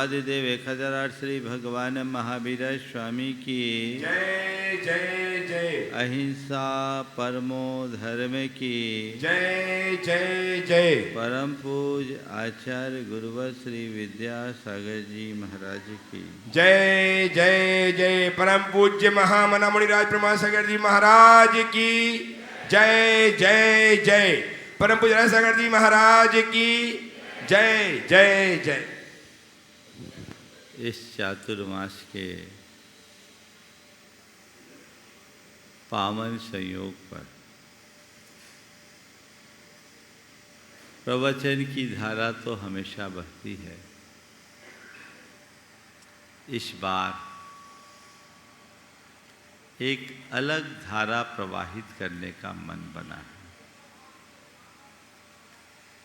देवादिदेव 1008 श्री भगवान महावीर स्वामी की जय जय जय। अहिंसा परमो धर्म की जय जय जय। परम पूज आचार्य गुरुवर श्री विद्यासागर जी महाराज की जय जय जय। परम पूज्य महामना मुनिराज प्रमासागर जी महाराज की जय जय जय। परम पूज्य सागर जी महाराज की जय जय जय। इस चातुर्मास के पावन संयोग पर प्रवचन की धारा तो हमेशा बहती है। इस बार एक अलग धारा प्रवाहित करने का मन बना है,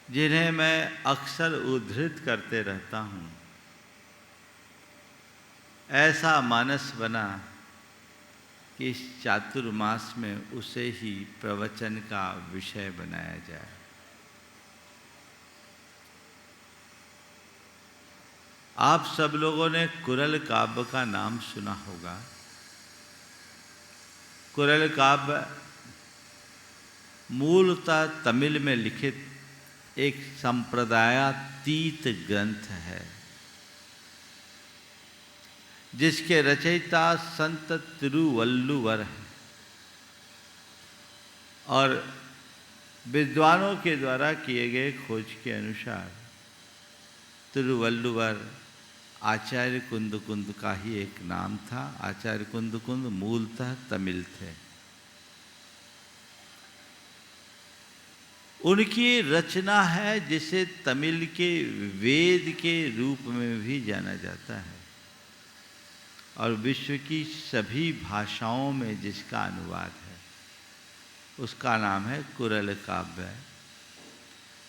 जिन्हें मैं अक्सर उद्धृत करते रहता हूँ। ऐसा मानस बना कि इस चातुर्मास में उसे ही प्रवचन का विषय बनाया जाए। आप सब लोगों ने कुरल काव्य का नाम सुना होगा। कुरल काव्य मूलतः तमिल में लिखित एक संप्रदायातीत ग्रंथ है, जिसके रचयिता संत तिरुवल्लुवर हैं और विद्वानों के द्वारा किए गए खोज के अनुसार तिरुवल्लुवर आचार्य कुंद का ही एक नाम था। आचार्य कुंद मूलतः तमिल थे। उनकी रचना है जिसे तमिल के वेद के रूप में भी जाना जाता है और विश्व की सभी भाषाओं में जिसका अनुवाद है उसका नाम है कुरल काव्य।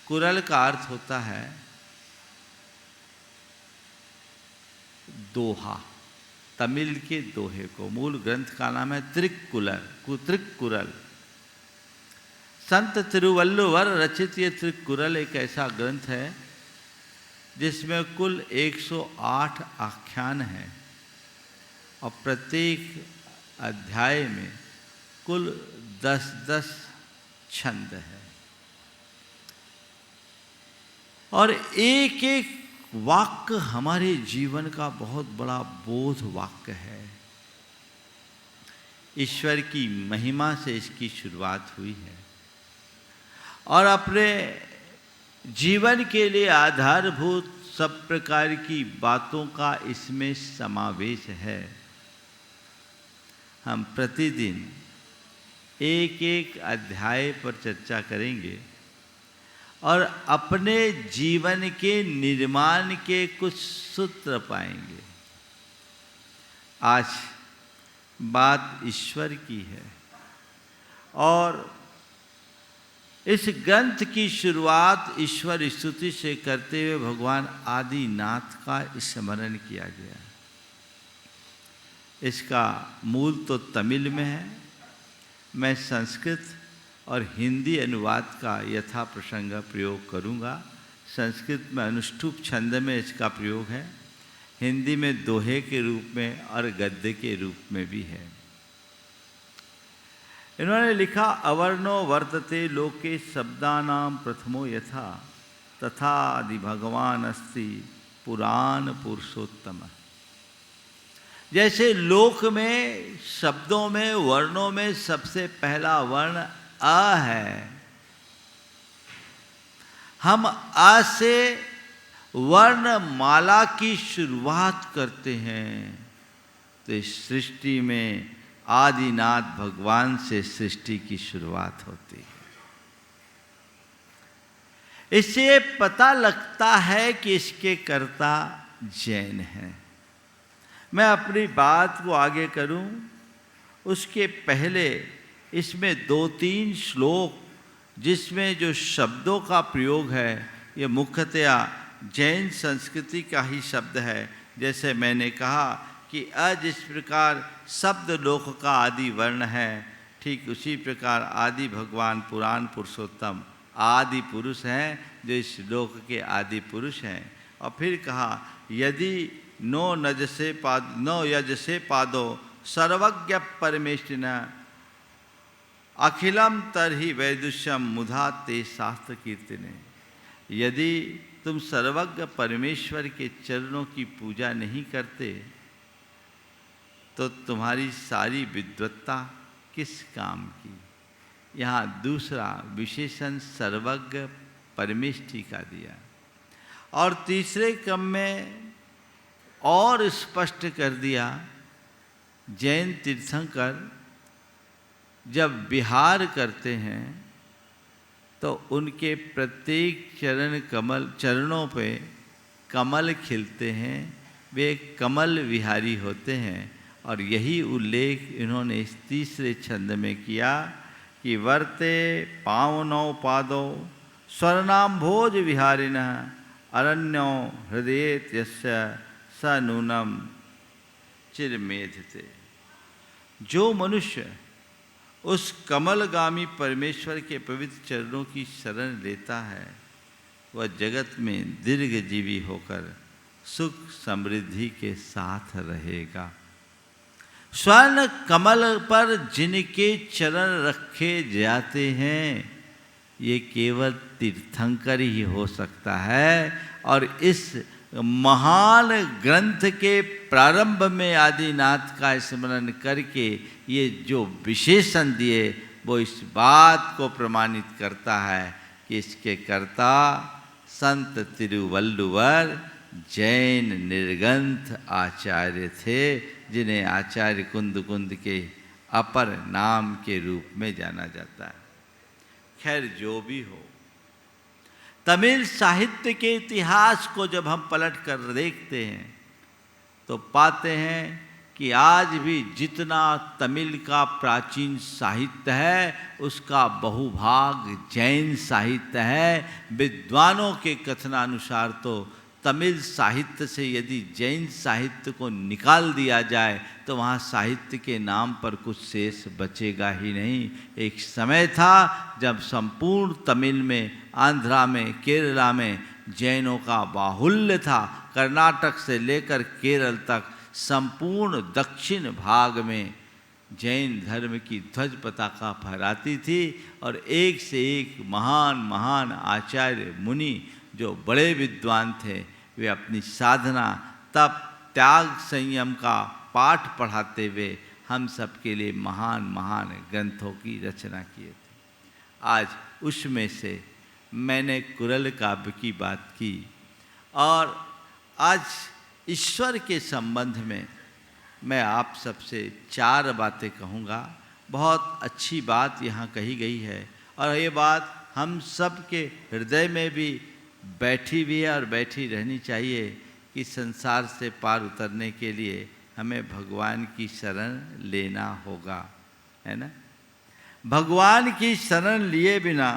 कुरल का अर्थ होता है दोहा। तमिल के दोहे को, मूल ग्रंथ का नाम है त्रिक्कुरल। संत तिरुवल्लुवर रचित ये त्रिक्कुरल एक ऐसा ग्रंथ है जिसमें कुल 108 आख्यान हैं और प्रत्येक अध्याय में कुल 10-10 छंद है और एक एक वाक्य हमारे जीवन का बहुत बड़ा बोध वाक्य है। ईश्वर की महिमा से इसकी शुरुआत हुई है और अपने जीवन के लिए आधारभूत सब प्रकार की बातों का इसमें समावेश है। हम प्रतिदिन एक एक अध्याय पर चर्चा करेंगे और अपने जीवन के निर्माण के कुछ सूत्र पाएंगे। आज बात ईश्वर की है और इस ग्रंथ की शुरुआत ईश्वर स्तुति से करते हुए भगवान आदिनाथ का स्मरण किया गया। इसका मूल तो तमिल में है। मैं संस्कृत और हिंदी अनुवाद का यथा प्रसंग प्रयोग करूंगा। संस्कृत में अनुष्टुप छंद में इसका प्रयोग है, हिंदी में दोहे के रूप में और गद्य के रूप में भी है। इन्होंने लिखा, अवर्णो वर्तते लोके शब्दानां प्रथमो यथा तथा आदि भगवान अस्ति पुराण पुरुषोत्तम। जैसे लोक में शब्दों में वर्णों में सबसे पहला वर्ण अ है, हम अ से वर्णमाला की शुरुआत करते हैं तो इस सृष्टि में आदिनाथ भगवान से सृष्टि की शुरुआत होती है। इससे पता लगता है कि इसके कर्ता जैन हैं। मैं अपनी बात को आगे करूं उसके पहले इसमें 2-3 श्लोक जिसमें जो शब्दों का प्रयोग है ये मुख्यतया जैन संस्कृति का ही शब्द है। जैसे मैंने कहा कि अ जिस प्रकार शब्द लोक का आदि वर्ण है, ठीक उसी प्रकार आदि भगवान पुराण पुरुषोत्तम आदि पुरुष हैं जो इस लोक के आदि पुरुष हैं। और फिर कहा यदि नो यजसे पादो सर्वज्ञ परमेष्टिन अखिलम तरहि वैदुष्यम मुधा ते शास्त्र कीर्तने। यदि तुम सर्वज्ञ परमेश्वर के चरणों की पूजा नहीं करते तो तुम्हारी सारी विद्वत्ता किस काम की। यहाँ दूसरा विशेषण सर्वज्ञ परमेष्टि का दिया और तीसरे क्रम में और स्पष्ट कर दिया, जैन तीर्थंकर जब विहार करते हैं तो उनके प्रत्येक चरणों पे कमल खिलते हैं, वे कमल विहारी होते हैं। और यही उल्लेख इन्होंने इस तीसरे छंद में किया कि वर्ते पावनौ पादौ स्वर्णाम्भोज विहारिणः अरण्यो हृदये यस्य स नूनम चिरमेधते। जो मनुष्य उस कमलगामी परमेश्वर के पवित्र चरणों की शरण लेता है वह जगत में दीर्घजीवी होकर सुख समृद्धि के साथ रहेगा। स्वर्ण कमल पर जिनके चरण रखे जाते हैं ये केवल तीर्थंकर ही हो सकता है। और इस महान ग्रंथ के प्रारंभ में आदिनाथ का स्मरण करके ये जो विशेषण दिए वो इस बात को प्रमाणित करता है कि इसके कर्ता संत तिरुवल्लुवर जैन निर्ग्रंथ आचार्य थे, जिन्हें आचार्य कुंद के अपर नाम के रूप में जाना जाता है। खैर जो भी हो, तमिल साहित्य के इतिहास को जब हम पलट कर देखते हैं तो पाते हैं कि आज भी जितना तमिल का प्राचीन साहित्य है उसका बहुभाग जैन साहित्य है। विद्वानों के कथनानुसार तो तमिल साहित्य से यदि जैन साहित्य को निकाल दिया जाए तो वहाँ साहित्य के नाम पर कुछ शेष बचेगा ही नहीं। एक समय था जब संपूर्ण तमिल में, आंध्रा में, केरला में जैनों का बाहुल्य था। कर्नाटक से लेकर केरल तक संपूर्ण दक्षिण भाग में जैन धर्म की ध्वज पताका फहराती थी और एक से एक महान महान आचार्य मुनि जो बड़े विद्वान थे वे अपनी साधना, तप, त्याग, संयम का पाठ पढ़ाते हुए हम सब के लिए महान महान ग्रंथों की रचना किए थे। आज उसमें से मैंने कुरल काव्य की बात की और आज ईश्वर के संबंध में मैं आप सबसे 4 बातें कहूँगा। बहुत अच्छी बात यहाँ कही गई है और ये बात हम सब के हृदय में भी बैठी भी है और बैठी रहनी चाहिए कि संसार से पार उतरने के लिए हमें भगवान की शरण लेना होगा, है ना। भगवान की शरण लिए बिना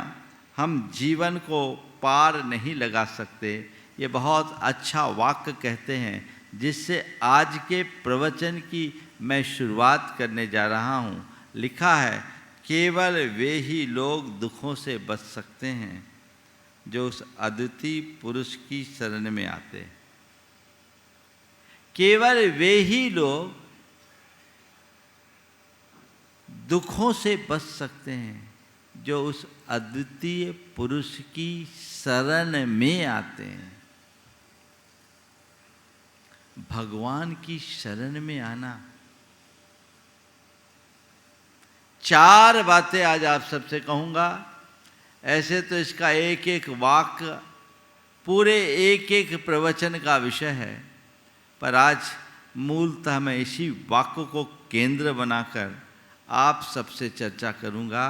हम जीवन को पार नहीं लगा सकते। ये बहुत अच्छा वाक्य कहते हैं जिससे आज के प्रवचन की मैं शुरुआत करने जा रहा हूँ। लिखा है, केवल वे ही लोग दुखों से बच सकते हैं जो उस अद्वितीय पुरुष की शरण में आते हैं। केवल वे ही लोग दुखों से बच सकते हैं जो उस अद्वितीय पुरुष की शरण में आते हैं। भगवान की शरण में आना। 4 बातें आज आप सबसे कहूँगा। ऐसे तो इसका एक एक वाक्य पूरे एक एक प्रवचन का विषय है, पर आज मूलतः मैं इसी वाक्य को केंद्र बनाकर आप सबसे चर्चा करूँगा।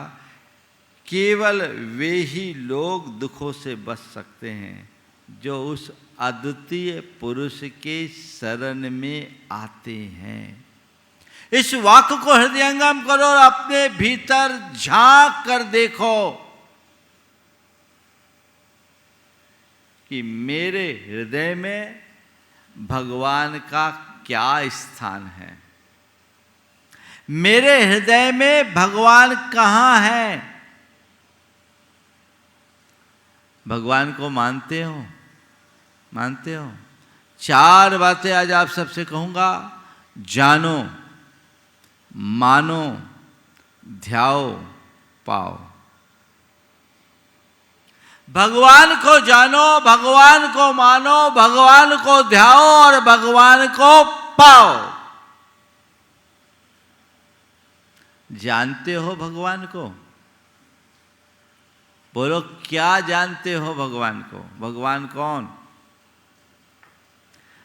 केवल वे ही लोग दुखों से बच सकते हैं जो उस अद्वितीय पुरुष के शरण में आते हैं। इस वाक्य को हृदयंगम करो और अपने भीतर झांक कर देखो कि मेरे हृदय में भगवान का क्या स्थान है। मेरे हृदय में भगवान कहाँ है। भगवान को मानते हो? 4 बातें आज आप सबसे कहूँगा। जानो, मानो, ध्याओ, पाओ। भगवान को जानो, भगवान को मानो, भगवान को ध्याओ और भगवान को पाओ। जानते हो भगवान को? बोलो, क्या जानते हो भगवान को? भगवान कौन?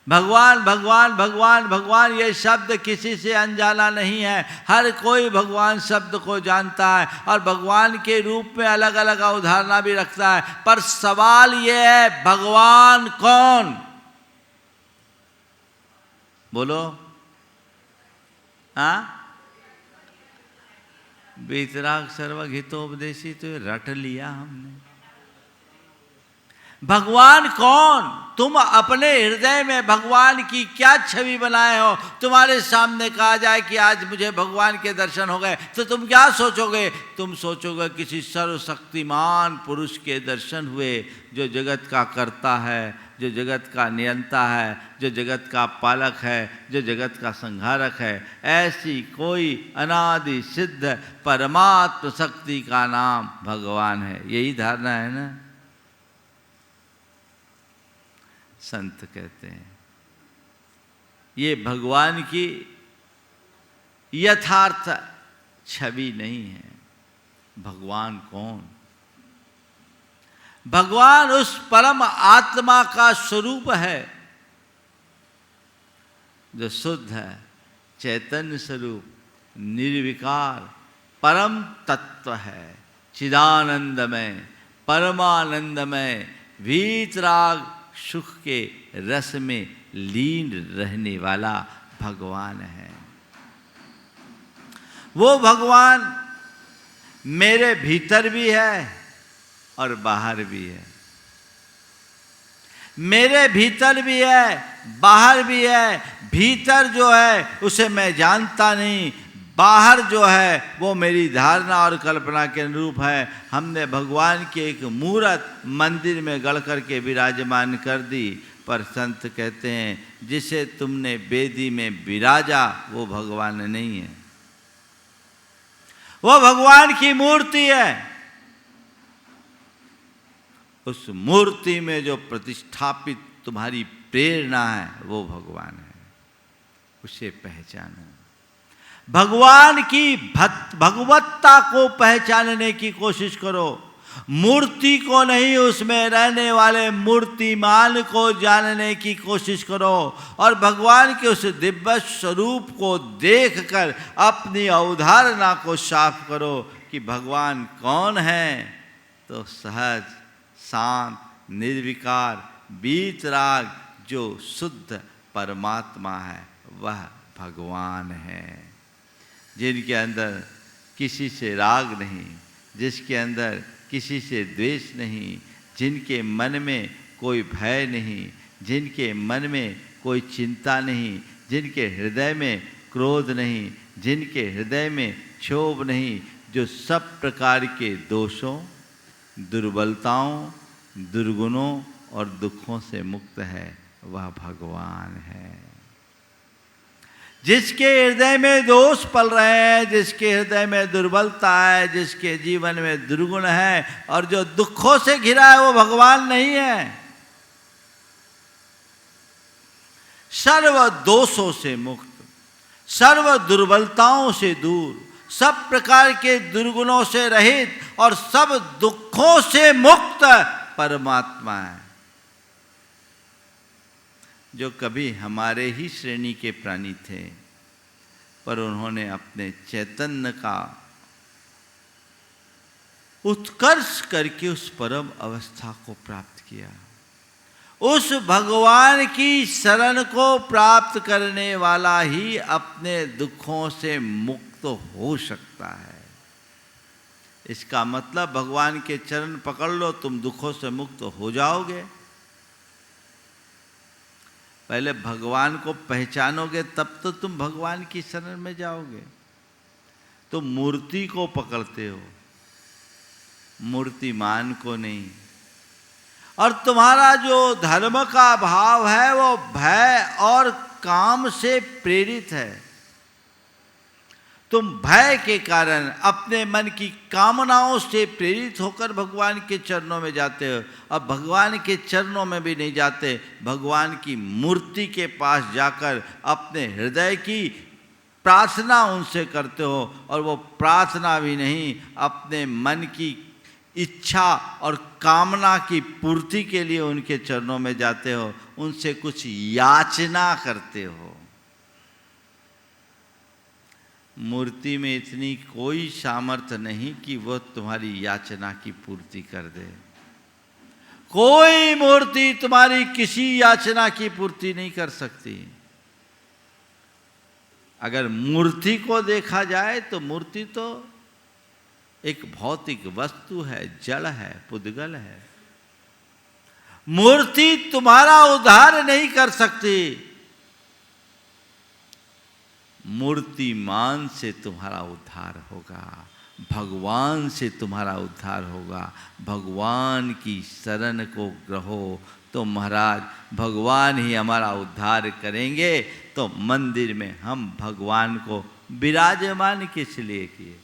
भगवान भगवान भगवान भगवान ये शब्द किसी से अनजाना नहीं है। हर कोई भगवान शब्द को जानता है और भगवान के रूप में अलग अलग अवधारणा भी रखता है। पर सवाल ये है, भगवान कौन? बोलो। हाँ, वीतराग सर्वहितोपदेशी तो ये रट लिया हमने। भगवान कौन? तुम अपने हृदय में भगवान की क्या छवि बनाए हो? तुम्हारे सामने कहा जाए कि आज मुझे भगवान के दर्शन हो गए, तो तुम क्या सोचोगे? तुम सोचोगे किसी सर्वशक्तिमान पुरुष के दर्शन हुए, जो जगत का कर्ता है, जो जगत का नियंता है, जो जगत का पालक है, जो जगत का संहारक है। ऐसी कोई अनादि सिद्ध परमात्म शक्ति का नाम भगवान है। यही धारणा है ना? संत कहते हैं ये भगवान की यथार्थ छवि नहीं है। भगवान कौन? भगवान उस परम आत्मा का स्वरूप है जो शुद्ध है, चैतन्य स्वरूप, निर्विकार परम तत्व है, चिदानंदमय, परमानंदमय, वीतराग सुख के रस में लीन रहने वाला भगवान है। वो भगवान मेरे भीतर भी है और बाहर भी है। मेरे भीतर भी है, बाहर भी है। भीतर जो है उसे मैं जानता नहीं, बाहर जो है वो मेरी धारणा और कल्पना के अनुरूप है। हमने भगवान की एक मूर्त मंदिर में गढ़ करके विराजमान कर दी, पर संत कहते हैं जिसे तुमने बेदी में विराजा वो भगवान नहीं है, वो भगवान की मूर्ति है। उस मूर्ति में जो प्रतिष्ठापित तुम्हारी प्रेरणा है वो भगवान है, उसे पहचानो। भगवान की भगवत्ता को पहचानने की कोशिश करो, मूर्ति को नहीं, उसमें रहने वाले मूर्तिमान को जानने की कोशिश करो और भगवान के उस दिव्य स्वरूप को देखकर अपनी अवधारणा को साफ करो कि भगवान कौन है। तो सहज, शांत, निर्विकार, वीतराग जो शुद्ध परमात्मा है वह भगवान है, जिनके अंदर किसी से राग नहीं, जिसके अंदर किसी से द्वेष नहीं, जिनके मन में कोई भय नहीं, जिनके मन में कोई चिंता नहीं, जिनके हृदय में क्रोध नहीं, जिनके हृदय में क्षोभ नहीं, जो सब प्रकार के दोषों, दुर्बलताओं, दुर्गुणों और दुखों से मुक्त है, वह भगवान है। जिसके हृदय में दोष पल रहे हैं, जिसके हृदय में दुर्बलता है, जिसके जीवन में दुर्गुण है और जो दुखों से घिरा है, वो भगवान नहीं है। सर्व दोषों से मुक्त, सर्व दुर्बलताओं से दूर, सब प्रकार के दुर्गुणों से रहित और सब दुखों से मुक्त परमात्मा है, जो कभी हमारे ही श्रेणी के प्राणी थे, पर उन्होंने अपने चैतन्य का उत्कर्ष करके उस परम अवस्था को प्राप्त किया। उस भगवान की शरण को प्राप्त करने वाला ही अपने दुखों से मुक्त हो सकता है। इसका मतलब भगवान के चरण पकड़ लो, तुम दुखों से मुक्त हो जाओगे। पहले भगवान को पहचानोगे तब तो तुम भगवान की शरण में जाओगे। तुम मूर्ति को पकड़ते हो, मूर्तिमान को नहीं। और तुम्हारा जो धर्म का भाव है वो भय और काम से प्रेरित है। तुम भय के कारण अपने मन की कामनाओं से प्रेरित होकर भगवान के चरणों में जाते हो। अब भगवान के चरणों में भी नहीं जाते, भगवान की मूर्ति के पास जाकर अपने हृदय की प्रार्थना उनसे करते हो, और वो प्रार्थना भी नहीं, अपने मन की इच्छा और कामना की पूर्ति के लिए उनके चरणों में जाते हो, उनसे कुछ याचना करते हो। मूर्ति में इतनी कोई सामर्थ्य नहीं कि वो तुम्हारी याचना की पूर्ति कर दे। कोई मूर्ति तुम्हारी किसी याचना की पूर्ति नहीं कर सकती। अगर मूर्ति को देखा जाए तो मूर्ति तो एक भौतिक वस्तु है, जड़ है, पुद्गल है। मूर्ति तुम्हारा उद्धार नहीं कर सकती। मूर्तिमान से तुम्हारा उद्धार होगा, भगवान से तुम्हारा उद्धार होगा। भगवान की शरण को ग्रहो तो महाराज भगवान ही हमारा उद्धार करेंगे। तो मंदिर में हम भगवान को विराजमान किस लिए किए?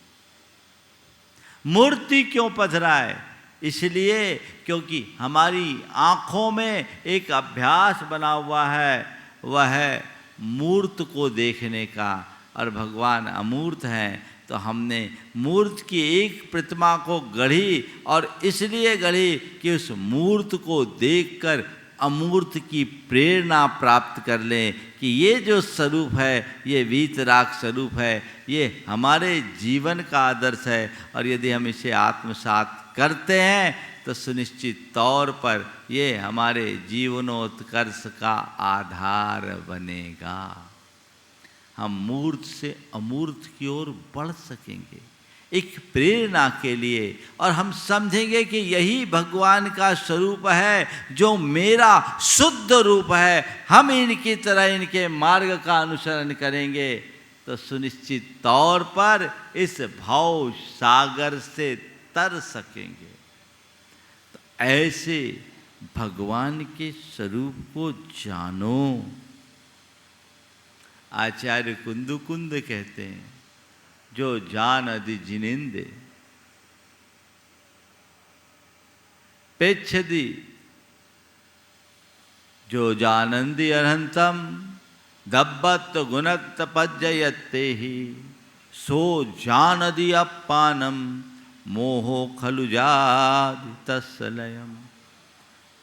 मूर्ति क्यों पधराए? इसलिए क्योंकि हमारी आँखों में एक अभ्यास बना हुआ है, वह है मूर्त को देखने का, और भगवान अमूर्त हैं। तो हमने मूर्त की एक प्रतिमा को गढ़ी, और इसलिए गढ़ी कि उस मूर्त को देखकर अमूर्त की प्रेरणा प्राप्त कर लें कि ये जो स्वरूप है, ये वीतराग स्वरूप है, ये हमारे जीवन का आदर्श है। और यदि हम इसे आत्मसात करते हैं तो सुनिश्चित तौर पर ये हमारे जीवनोत्कर्ष का आधार बनेगा। हम मूर्त से अमूर्त की ओर बढ़ सकेंगे एक प्रेरणा के लिए, और हम समझेंगे कि यही भगवान का स्वरूप है जो मेरा शुद्ध रूप है। हम इनकी तरह इनके मार्ग का अनुसरण करेंगे तो सुनिश्चित तौर पर इस भाव सागर से तर सकेंगे। तो ऐसे भगवान के स्वरूप को जानो। आचार्य कुंद कहते हैं, जो जान अधि जिनेंदे पेच्छति, जो जानंदी अरहंतम दब्बत गुणत पज्जयते ही, सो जानदि अपानम मोहो खलु जादि तत्सलयम।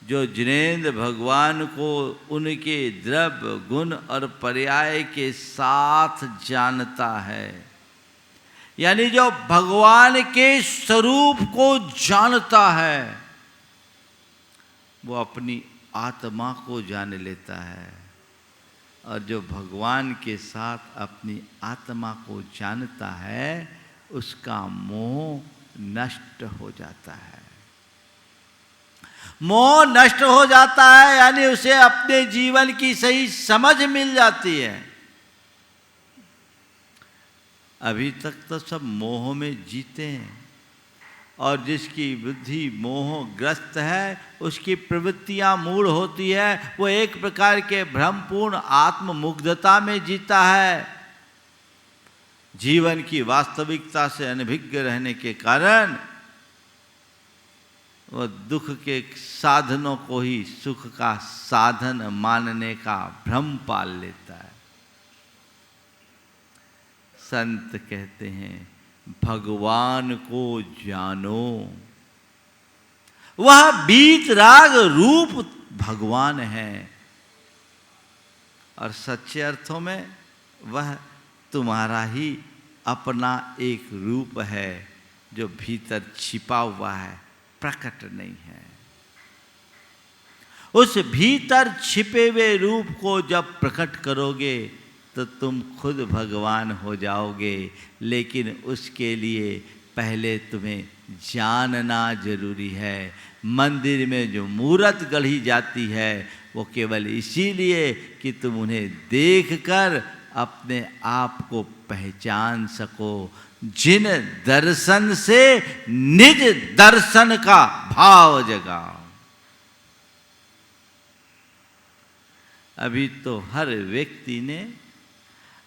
जो जिनेंद्र भगवान को उनके द्रव्य गुण और पर्याय के साथ जानता है, यानी जो भगवान के स्वरूप को जानता है, वो अपनी आत्मा को जान लेता है। और जो भगवान के साथ अपनी आत्मा को जानता है, उसका मोह नष्ट हो जाता है। मोह नष्ट हो जाता है यानी उसे अपने जीवन की सही समझ मिल जाती है। अभी तक तो सब मोह में जीते हैं, और जिसकी बुद्धि मोहग्रस्त है उसकी प्रवृत्तियां मूढ़ होती है। वो एक प्रकार के भ्रमपूर्ण आत्ममुग्धता में जीता है। जीवन की वास्तविकता से अनभिज्ञ रहने के कारण वह दुख के साधनों को ही सुख का साधन मानने का भ्रम पाल लेता है। संत कहते हैं, भगवान को जानो, वह बीतराग रूप भगवान है, और सच्चे अर्थों में वह तुम्हारा ही अपना एक रूप है जो भीतर छिपा हुआ है, प्रकट नहीं है। उस भीतर छिपे हुए रूप को जब प्रकट करोगे तो तुम खुद भगवान हो जाओगे। लेकिन उसके लिए पहले तुम्हें जानना जरूरी है। मंदिर में जो मूर्त गढ़ी जाती है वो केवल इसीलिए कि तुम उन्हें देखकर अपने आप को पहचान सको, जिन दर्शन से निज दर्शन का भाव जगाओ। अभी तो हर व्यक्ति ने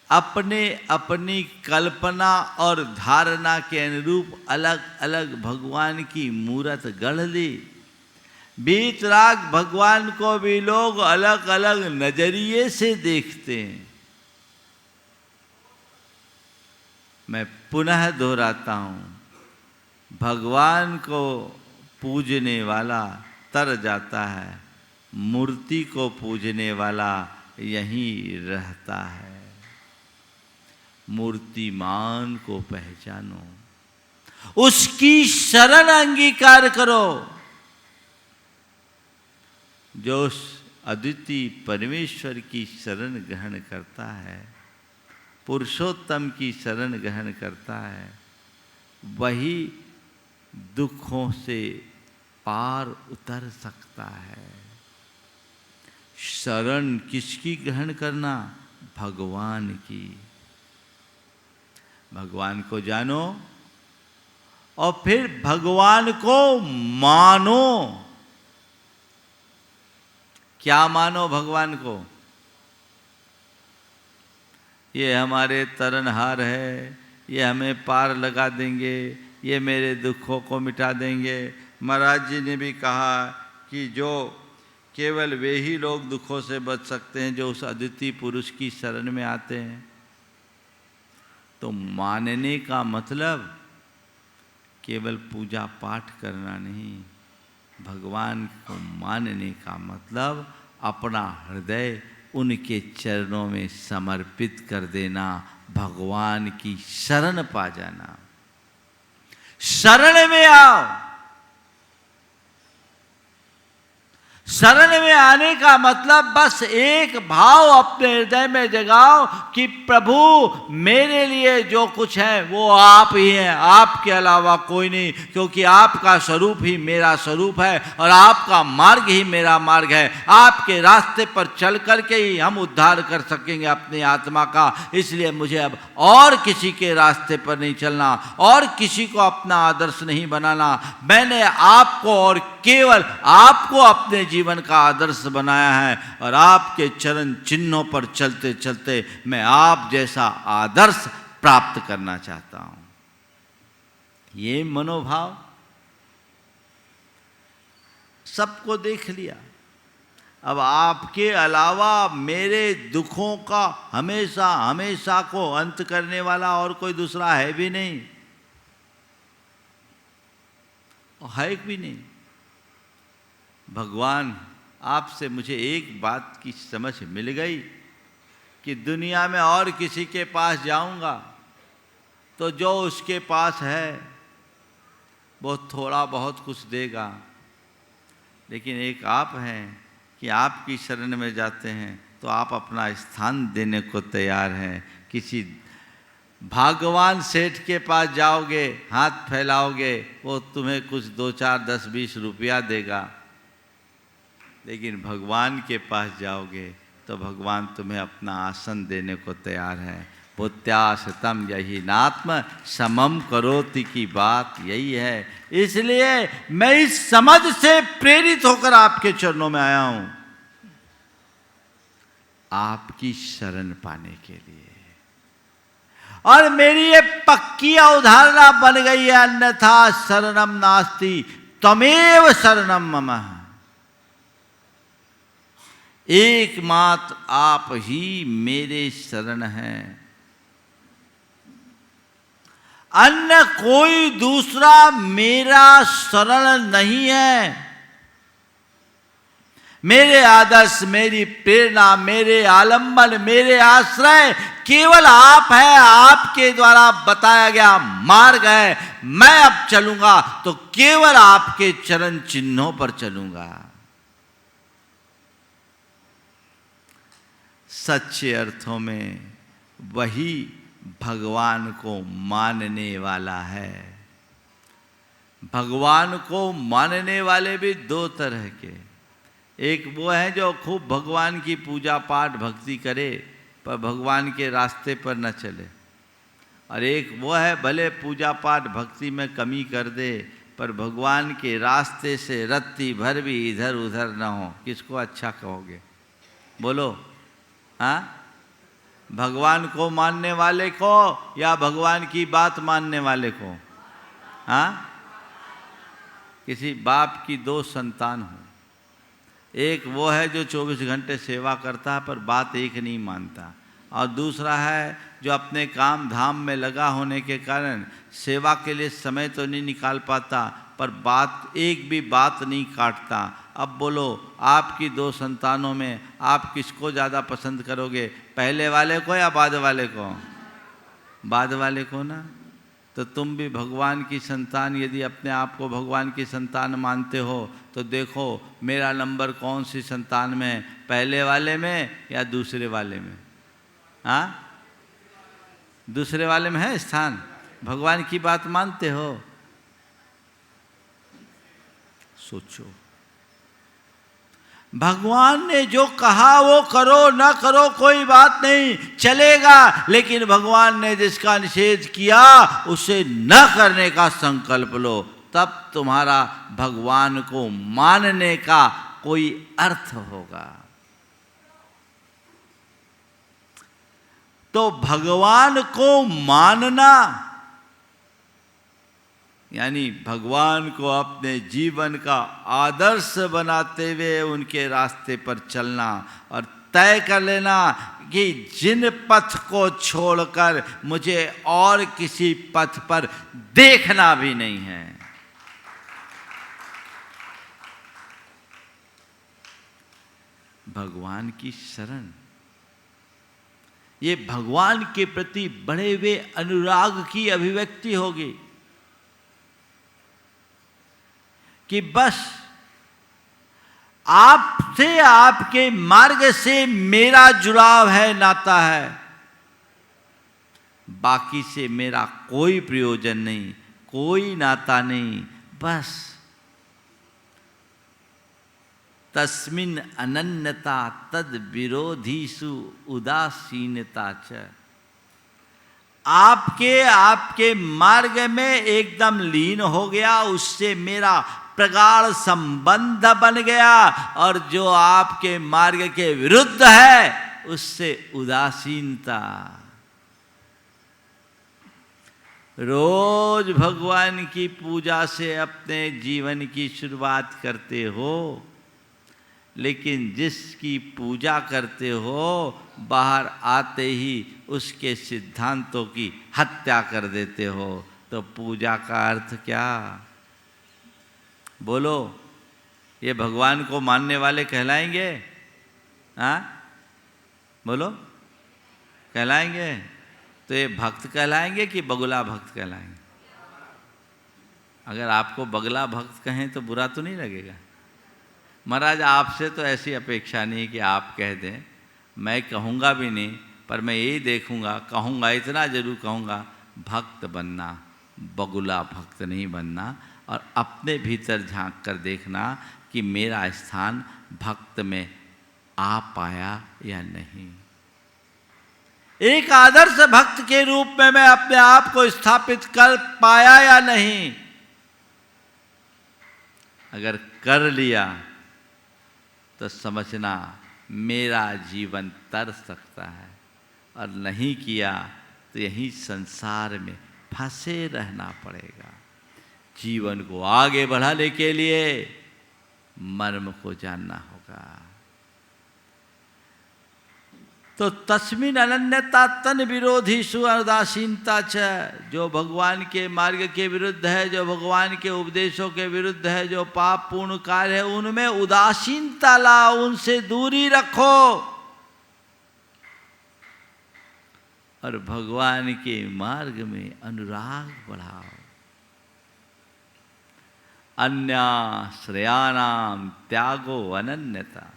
अपने अपनी कल्पना और धारणा के अनुरूप अलग अलग भगवान की मूरत गढ़ ली। वीतराग भगवान को भी लोग अलग अलग नजरिए से देखते हैं। मैं पुनः दोहराता हूँ, भगवान को पूजने वाला तर जाता है, मूर्ति को पूजने वाला यहीं रहता है। मूर्तिमान को पहचानो, उसकी शरण अंगीकार करो। जो उस अद्वितीय परमेश्वर की शरण ग्रहण करता है, पुरुषोत्तम की शरण ग्रहण करता है, वही दुखों से पार उतर सकता है। शरण किसकी ग्रहण करना? भगवान की। भगवान को जानो और फिर भगवान को मानो। क्या मानो भगवान को? ये हमारे तरनहार है, ये हमें पार लगा देंगे, ये मेरे दुखों को मिटा देंगे। महाराज जी ने भी कहा कि जो केवल वे ही लोग दुखों से बच सकते हैं जो उस अद्वितीय पुरुष की शरण में आते हैं। तो मानने का मतलब केवल पूजा पाठ करना नहीं, भगवान को मानने का मतलब अपना हृदय उनके चरणों में समर्पित कर देना, भगवान की शरण पा जाना। शरण में आओ। शरण में आने का मतलब बस एक भाव अपने हृदय में जगाओ कि प्रभु मेरे लिए जो कुछ है वो आप ही हैं, आपके अलावा कोई नहीं, क्योंकि आपका स्वरूप ही मेरा स्वरूप है और आपका मार्ग ही मेरा मार्ग है। आपके रास्ते पर चल करके ही हम उद्धार कर सकेंगे अपनी आत्मा का। इसलिए मुझे अब और किसी के रास्ते पर नहीं चलना और किसी को अपना आदर्श नहीं बनाना। मैंने आपको और केवल आपको अपने जीवन का आदर्श बनाया है और आपके चरण चिन्हों पर चलते चलते मैं आप जैसा आदर्श प्राप्त करना चाहता हूं। ये मनोभाव सबको देख लिया। अब आपके अलावा मेरे दुखों का हमेशा हमेशा को अंत करने वाला और कोई दूसरा है भी नहीं, है भी नहीं। भगवान आपसे मुझे एक बात की समझ मिल गई कि दुनिया में और किसी के पास जाऊंगा तो जो उसके पास है वो थोड़ा बहुत कुछ देगा, लेकिन एक आप हैं कि आपकी शरण में जाते हैं तो आप अपना स्थान देने को तैयार हैं। किसी भगवान सेठ के पास जाओगे, हाथ फैलाओगे, वो तुम्हें कुछ 2, 4, 10, 20 रुपया देगा, लेकिन भगवान के पास जाओगे तो भगवान तुम्हें अपना आसन देने को तैयार है। भूत्यासतम यही नात्म समम करोति की बात यही है। इसलिए मैं इस समझ से प्रेरित होकर आपके चरणों में आया हूं, आपकी शरण पाने के लिए। और मेरी ये पक्की अवधारणा बन गई है, अन्यथा शरणम नास्ति त्वमेव शरणम मम। एकमात्र आप ही मेरे शरण हैं, अन्य कोई दूसरा मेरा शरण नहीं है। मेरे आदर्श, मेरी प्रेरणा, मेरे आलंबन, मेरे आश्रय केवल आप है, आपके द्वारा बताया गया मार्ग है। मैं अब चलूंगा तो केवल आपके चरण चिन्हों पर चलूंगा। सच्चे अर्थों में वही भगवान को मानने वाला है। भगवान को मानने वाले भी 2 तरह के, एक वो है जो खूब भगवान की पूजा पाठ भक्ति करे पर भगवान के रास्ते पर न चले, और एक वो है भले पूजा पाठ भक्ति में कमी कर दे पर भगवान के रास्ते से रत्ती भर भी इधर उधर न हो। किसको अच्छा कहोगे? बोलो, हाँ? भगवान को मानने वाले को या भगवान की बात मानने वाले को? हाँ? किसी बाप की 2 संतान हो, एक वो है जो 24 घंटे सेवा करता है पर बात एक नहीं मानता, और दूसरा है जो अपने काम धाम में लगा होने के कारण सेवा के लिए समय तो नहीं निकाल पाता पर बात एक भी बात नहीं काटता। अब बोलो, आपकी 2 संतानों में आप किसको ज़्यादा पसंद करोगे, पहले वाले को या बाद वाले को? बाद वाले को ना। तो तुम भी भगवान की संतान यदि अपने आप को भगवान की संतान मानते हो तो देखो मेरा नंबर कौन सी संतान में है, पहले वाले में या दूसरे वाले में? हाँ, दूसरे वाले में है स्थान। भगवान की बात मानते हो? सोचो, भगवान ने जो कहा वो करो, ना करो कोई बात नहीं, चलेगा, लेकिन भगवान ने जिसका निषेध किया उसे न करने का संकल्प लो, तब तुम्हारा भगवान को मानने का कोई अर्थ होगा। तो भगवान को मानना यानी भगवान को अपने जीवन का आदर्श बनाते हुए उनके रास्ते पर चलना और तय कर लेना कि जिन पथ को छोड़कर मुझे और किसी पथ पर देखना भी नहीं है। भगवान की शरण, ये भगवान के प्रति बढ़े हुए अनुराग की अभिव्यक्ति होगी कि बस आपसे, आपके मार्ग से मेरा जुड़ाव है, नाता है, बाकी से मेरा कोई प्रयोजन नहीं, कोई नाता नहीं, बस तस्मिन् अनन्यता तद विरोधीषु उदासीनता च। आपके मार्ग में एकदम लीन हो गया, उससे मेरा प्रगाढ़ संबंध बन गया, और जो आपके मार्ग के विरुद्ध है उससे उदासीनता। रोज भगवान की पूजा से अपने जीवन की शुरुआत करते हो, लेकिन जिसकी पूजा करते हो बाहर आते ही उसके सिद्धांतों की हत्या कर देते हो, तो पूजा का अर्थ क्या? बोलो, ये भगवान को मानने वाले कहलाएंगे? हाँ, बोलो, कहलाएंगे? तो ये भक्त कहलाएंगे कि बगुला भक्त कहलाएंगे? अगर आपको बगला भक्त कहें तो बुरा तो नहीं लगेगा? महाराज, आपसे तो ऐसी अपेक्षा नहीं कि आप कह दें, मैं कहूँगा भी नहीं, पर मैं यही देखूँगा, कहूँगा, इतना जरूर कहूँगा, भक्त बनना, बगुला भक्त नहीं बनना, और अपने भीतर झांक कर देखना कि मेरा स्थान भक्त में आ पाया या नहीं। एक आदर्श भक्त के रूप में मैं अपने आप को स्थापित कर पाया या नहीं? अगर कर लिया तो समझना मेरा जीवन तर सकता है, और नहीं किया तो यही संसार में फंसे रहना पड़ेगा। जीवन को आगे बढ़ाने के लिए मर्म को जानना होगा। तो तस्मिन् अनन्यता तन विरोधीषु उदासीनता च, जो भगवान के मार्ग के विरुद्ध है, जो भगवान के उपदेशों के विरुद्ध है, जो पाप पूर्ण कार्य है, उनमें उदासीनता लाओ, उनसे दूरी रखो, और भगवान के मार्ग में अनुराग बढ़ाओ। अन्याश्रयाणाम त्यागो अनन्यता।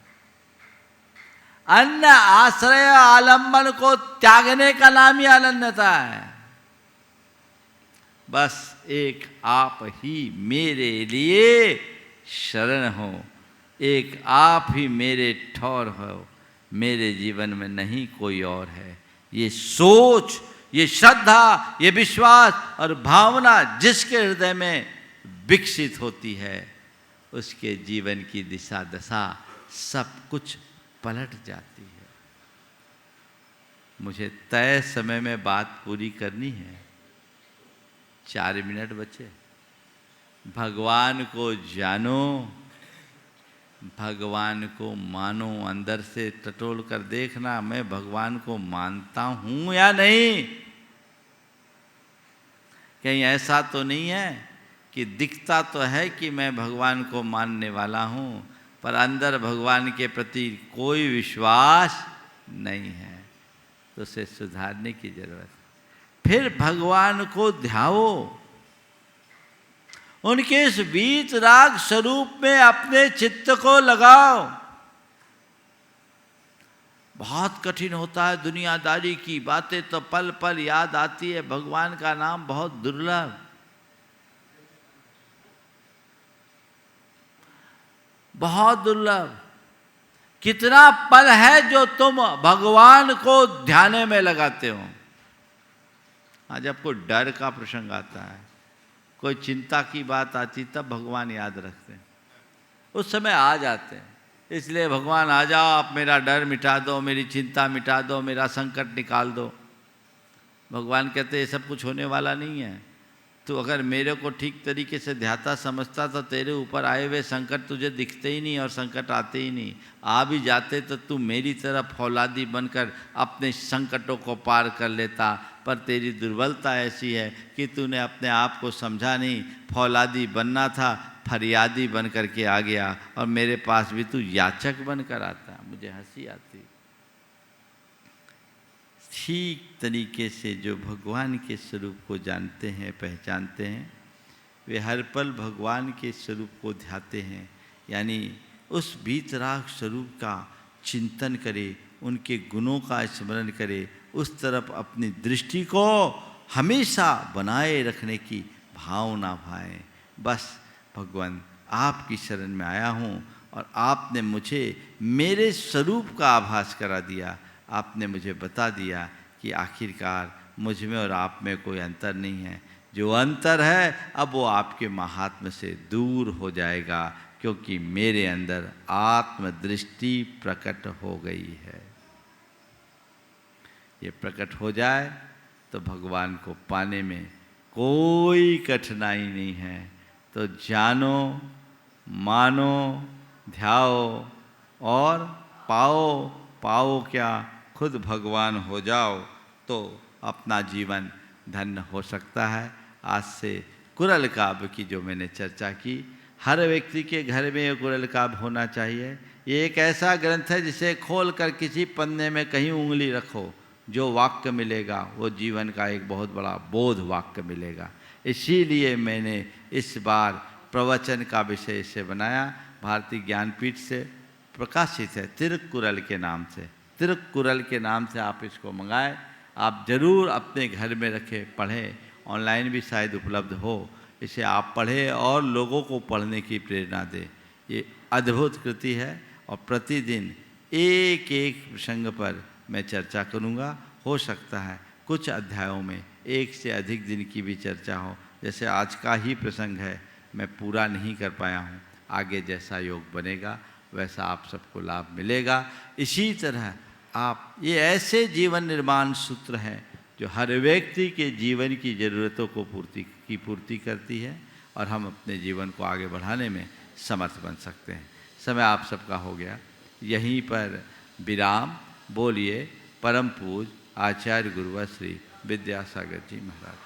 अन्य आश्रय आलम्बन को त्यागने का नाम ही अनन्यता है। बस एक आप ही मेरे लिए शरण हो, एक आप ही मेरे ठौर हो, मेरे जीवन में नहीं कोई और है। ये सोच, ये श्रद्धा, ये विश्वास और भावना जिसके हृदय में विकसित होती है, उसके जीवन की दिशा दशा सब कुछ पलट जाती है। मुझे तय समय में बात पूरी करनी है, 4 मिनट बचे। भगवान को जानो, भगवान को मानो। अंदर से टटोल कर देखना, मैं भगवान को मानता हूं या नहीं। कहीं ऐसा तो नहीं है कि दिखता तो है कि मैं भगवान को मानने वाला हूं, पर अंदर भगवान के प्रति कोई विश्वास नहीं है। तो उसे सुधारने की जरूरत है। फिर भगवान को ध्याओ, उनके इस वीतराग स्वरूप में अपने चित्त को लगाओ। बहुत कठिन होता है, दुनियादारी की बातें तो पल पल याद आती है, भगवान का नाम बहुत दुर्लभ। बहुत दुर्लभ। कितना पल है जो तुम भगवान को ध्यान में लगाते हो। आज आपको डर का प्रसंग आता है, कोई चिंता की बात आती, तब भगवान याद रखते हैं, उस समय आ जाते हैं। इसलिए भगवान आ जाओ, आप मेरा डर मिटा दो, मेरी चिंता मिटा दो, मेरा संकट निकाल दो। भगवान कहते ये सब कुछ होने वाला नहीं है। तो अगर मेरे को ठीक तरीके से ध्याता समझता तो तेरे ऊपर आए हुए संकट तुझे दिखते ही नहीं और संकट आते ही नहीं। आ भी जाते तो तू मेरी तरह फौलादी बनकर अपने संकटों को पार कर लेता। पर तेरी दुर्बलता ऐसी है कि तूने अपने आप को समझा नहीं। फौलादी बनना था, फरियादी बन कर के आ गया, और मेरे पास भी तू याचक बनकर आता। मुझे हंसी आती। ठीक तरीके से जो भगवान के स्वरूप को जानते हैं, पहचानते हैं, वे हर पल भगवान के स्वरूप को ध्याते हैं। यानी उस वीतराग स्वरूप का चिंतन करे, उनके गुणों का स्मरण करे, उस तरफ अपनी दृष्टि को हमेशा बनाए रखने की भावना भाए। बस भगवान आपकी शरण में आया हूँ और आपने मुझे मेरे स्वरूप का आभास करा दिया। आपने मुझे बता दिया कि आखिरकार मुझ में और आप में कोई अंतर नहीं है। जो अंतर है अब वो आपके महात्म्य से दूर हो जाएगा, क्योंकि मेरे अंदर आत्मदृष्टि प्रकट हो गई है। ये प्रकट हो जाए तो भगवान को पाने में कोई कठिनाई नहीं है। तो जानो, मानो, ध्याओ और पाओ। पाओ क्या? खुद भगवान हो जाओ तो अपना जीवन धन्य हो सकता है। आज से कुरल काव्य की जो मैंने चर्चा की, हर व्यक्ति के घर में ये कुरल काव्य होना चाहिए। ये एक ऐसा ग्रंथ है जिसे खोल कर किसी पन्ने में कहीं उंगली रखो, जो वाक्य मिलेगा वो जीवन का एक बहुत बड़ा बोध वाक्य मिलेगा। इसीलिए मैंने इस बार प्रवचन का विषय से बनाया। भारतीय ज्ञानपीठ से प्रकाशित है, तिरुक्कुरल के नाम से। तिरुक्कुरल के नाम से आप इसको मंगाएं। आप ज़रूर अपने घर में रखें, पढ़ें। ऑनलाइन भी शायद उपलब्ध हो। इसे आप पढ़ें और लोगों को पढ़ने की प्रेरणा दें। ये अद्भुत कृति है और प्रतिदिन एक एक प्रसंग पर मैं चर्चा करूँगा। हो सकता है कुछ अध्यायों में एक से अधिक दिन की भी चर्चा हो। जैसे आज का ही प्रसंग है, मैं पूरा नहीं कर पाया हूँ। आगे जैसा योग बनेगा वैसा आप सबको लाभ मिलेगा। इसी तरह आप, ये ऐसे जीवन निर्माण सूत्र हैं जो हर व्यक्ति के जीवन की ज़रूरतों को पूर्ति करती है, और हम अपने जीवन को आगे बढ़ाने में समर्थ बन सकते हैं। समय आप सबका हो गया, यहीं पर विराम। बोलिए परम पूज्य आचार्य गुरुवर श्री विद्यासागर जी महाराज।